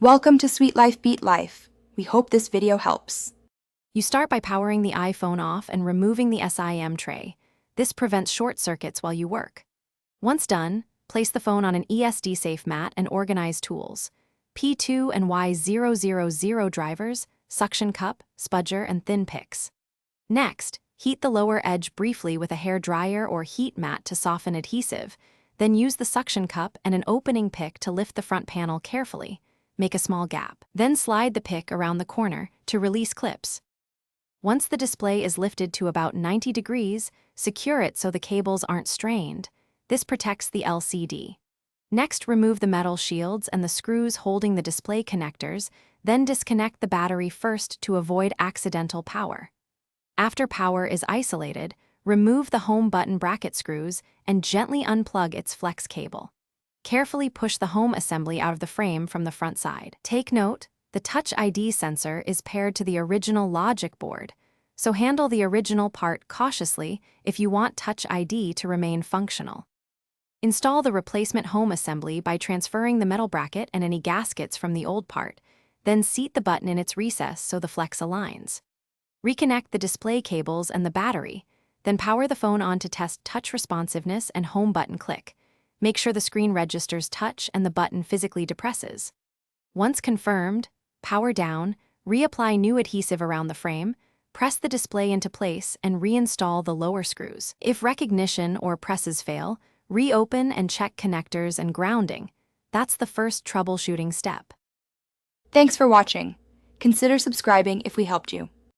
Welcome to Sweet Life Beat Life. We hope this video helps. You start by powering the iPhone off and removing the SIM tray. This prevents short circuits while you work. Once done, place the phone on an ESD-safe mat and organize tools. P2 and Y000 drivers, suction cup, spudger, and thin picks. Next, heat the lower edge briefly with a hair dryer or heat mat to soften adhesive. Then use the suction cup and an opening pick to lift the front panel carefully. Make a small gap. Then slide the pick around the corner to release clips. Once the display is lifted to about 90 degrees, secure it so the cables aren't strained. This protects the LCD. Next, remove the metal shields and the screws holding the display connectors, then disconnect the battery first to avoid accidental power. After power is isolated, remove the home button bracket screws and gently unplug its flex cable. Carefully push the home assembly out of the frame from the front side. Take note, the Touch ID sensor is paired to the original logic board, so handle the original part cautiously if you want Touch ID to remain functional. Install the replacement home assembly by transferring the metal bracket and any gaskets from the old part, then seat the button in its recess so the flex aligns. Reconnect the display cables and the battery, then power the phone on to test touch responsiveness and home button click. Make sure the screen registers touch and the button physically depresses. Once confirmed, power down, reapply new adhesive around the frame, press the display into place, and reinstall the lower screws. If recognition or presses fail, reopen and check connectors and grounding. That's the first troubleshooting step. Thanks for watching. Consider subscribing if we helped you.